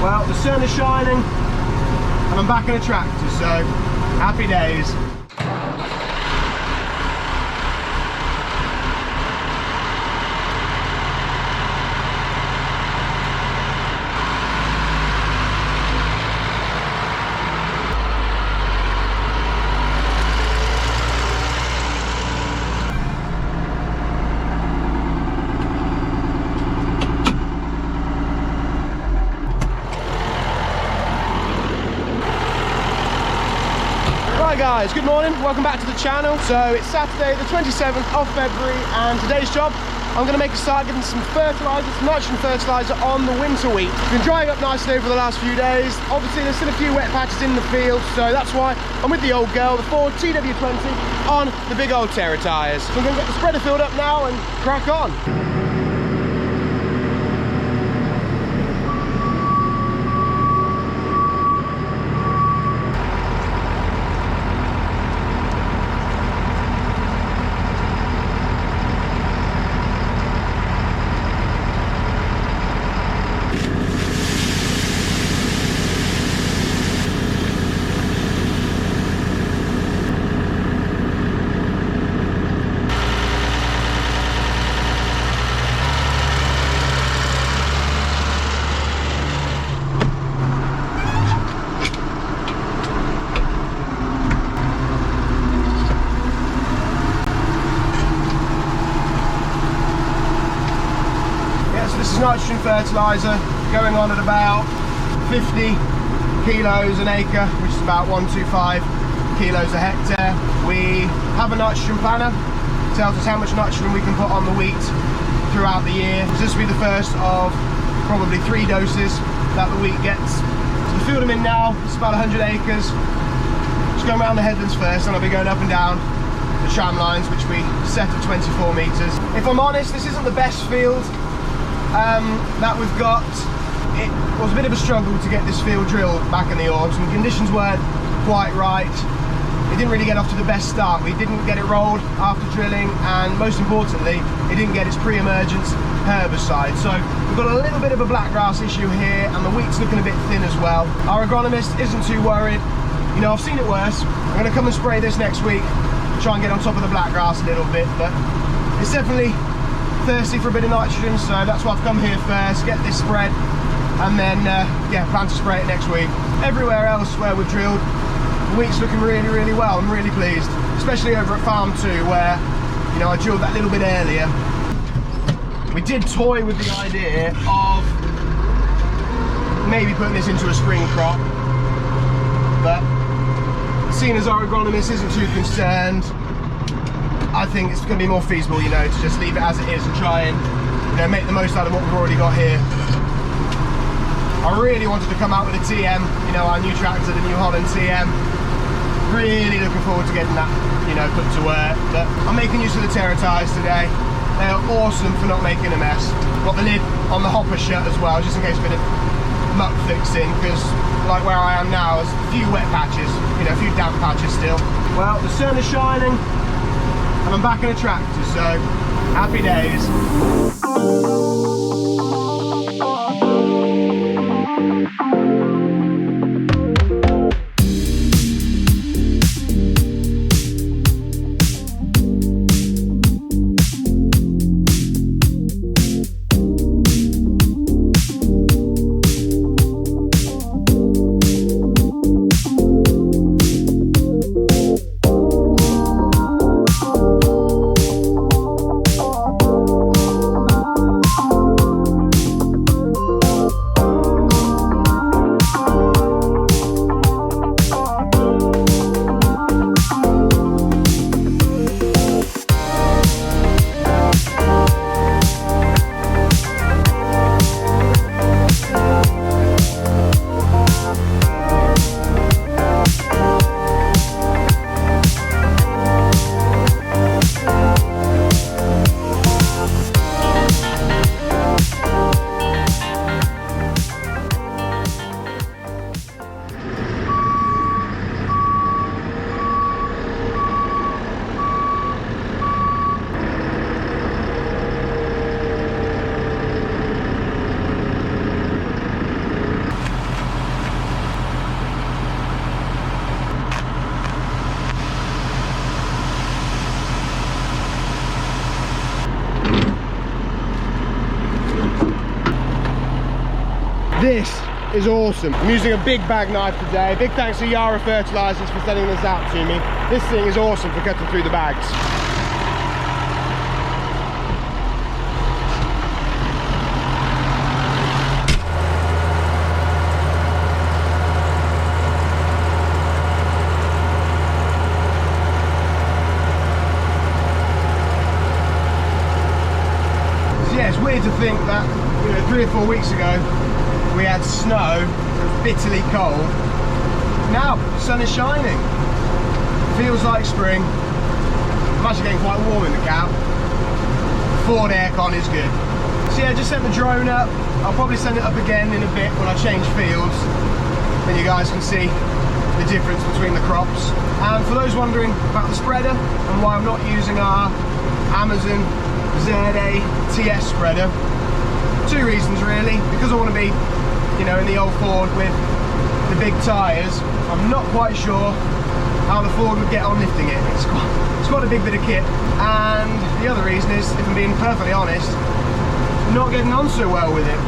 Well, the sun is shining and I'm back in a tractor, so happy days. Hi guys, good morning, welcome back to the channel. So it's Saturday the 27th of February and today's job, I'm going to make a start getting some fertiliser, some nitrogen fertiliser on the winter wheat. It's been drying up nicely over the last few days. Obviously there's still a few wet patches in the field, so that's why I'm with the old girl, the Ford TW-20 on the big old Terra tyres. So I'm going to get the spreader filled up now and crack on. Nitrogen fertiliser going on at about 50 kilos an acre, which is about 125 kilos a hectare. We have a nitrogen planner, it tells us how much nitrogen we can put on the wheat throughout the year. This will be the first of probably 3 doses that the wheat gets. So the field I'm in now, it's about 100 acres. Just going around the headlands first, and I'll be going up and down the tram lines, which we set at 24 metres. If I'm honest, this isn't the best field that we've got. It was a bit of a struggle to get this field drilled back in the autumn. Conditions weren't quite right. It didn't really get off to the best start. We didn't get it rolled after drilling, and most importantly, it didn't get its pre-emergence herbicide. So we've got a little bit of a blackgrass issue here, and the wheat's looking a bit thin as well. Our agronomist isn't too worried. You know, I've seen it worse. I'm going to come and spray this next week, try and get on top of the blackgrass a little bit, but it's definitely thirsty for a bit of nitrogen, so that's why I've come here first, get this spread, and then yeah, plan to spray it next week. Everywhere else where we've drilled, the wheat's looking really well. I'm really pleased, especially over at Farm 2 where, you know, I drilled that little bit earlier. We did toy with the idea of maybe putting this into a spring crop, but seeing as our agronomist isn't too concerned, I think it's going to be more feasible, you know, to just leave it as it is and try and, you know, make the most out of what we've already got here. I really wanted to come out with a TM, you know, our new tractor, the new Holland TM. Really looking forward to getting that, you know, put to work. But I'm making use of the Terra tyres today. They are awesome for not making a mess. Got the lid on the hopper shut as well, just in case a bit of muck fixing, because like where I am now, there's a few wet patches, you know, a few damp patches still. Well, the sun is shining and I'm back in a tractor, so happy days. This is awesome. I'm using a big bag knife today. Big thanks to Yara Fertilisers for sending this out to me. This thing is awesome for cutting through the bags. Yeah, it's weird to think that, you know, 3 or 4 weeks ago we had snow, it was bitterly cold. Now the sun is shining. Feels like spring. I'm actually getting quite warm in the cab. Ford aircon is good. So yeah, I just sent the drone up. I'll probably send it up again in a bit when I change fields. Then you guys can see the difference between the crops. And for those wondering about the spreader and why I'm not using our Amazon ZA TS spreader, 2 reasons really. Because I want to be, you know, in the old Ford with the big tyres, I'm not quite sure how the Ford would get on lifting it. It's quite a big bit of kit. And the other reason is, if I'm being perfectly honest, I'm not getting on so well with it.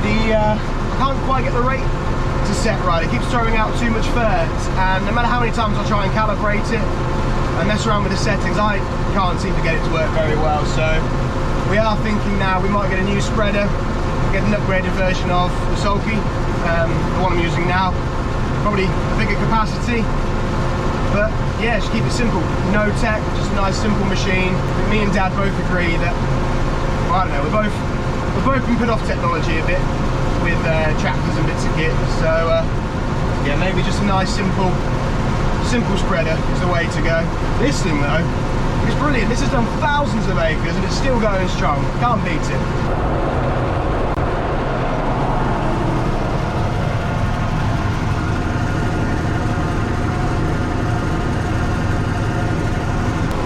I can't quite get the rate to set right. It keeps throwing out too much ferts, and no matter how many times I try and calibrate it and mess around with the settings, I can't seem to get it to work very well. So we are thinking now we might get a new spreader, get an upgraded version of the Sulky, the one I'm using now, probably a bigger capacity. But yeah, just keep it simple, no tech, just a nice simple machine. Me and Dad both agree that, well, I don't know, we've both been put off technology a bit with tractors and bits of kit. So yeah, maybe just a nice simple spreader is the way to go. This thing though, it's brilliant. This has done thousands of acres and it's still going strong. Can't beat it.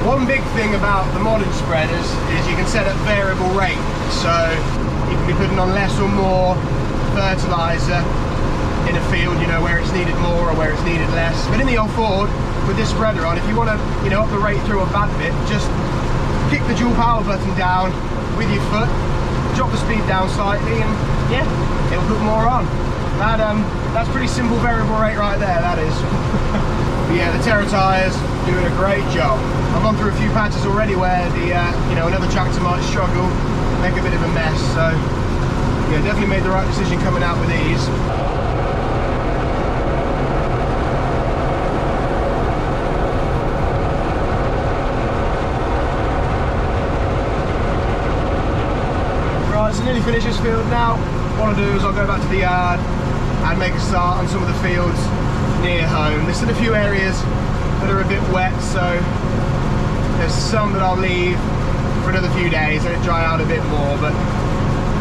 One big thing about the modern spreaders is you can set up variable rate. So you can be putting on less or more fertiliser in a field, you know, where it's needed more or where it's needed less. But in the old Ford, with this spreader on, if you want to, you know, up the rate through a bad bit, just kick the dual power button down with your foot, drop the speed down slightly, and yeah, it'll put more on. That's pretty simple variable rate right there, that is. But yeah, the Terra tyres doing a great job. I've gone through a few patches already where the you know, another tractor might struggle, make a bit of a mess. So yeah, definitely made the right decision coming out with these. Right, so nearly finished this field now. What I'll do is I'll go back to the yard and make a start on some of the fields near home. There's still a few areas that are a bit wet, so there's some that I'll leave for another few days, let it dry out a bit more, but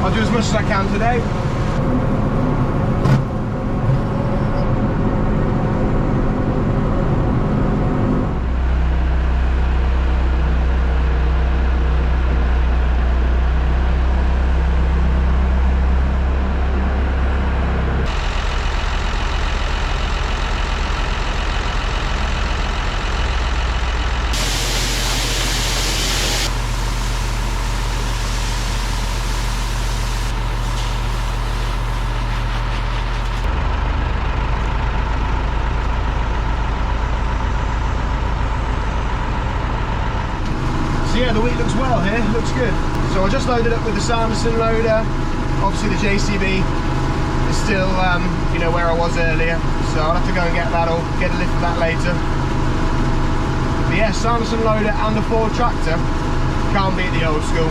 I'll do as much as I can today. Yeah, the wheat looks well here, looks good. So I just loaded up with the Sanderson loader. Obviously the JCB is still, you know, where I was earlier. So I'll have to go and get that, or get a lift of that later. But yeah, Sanderson loader and the Ford tractor, can't beat the old school.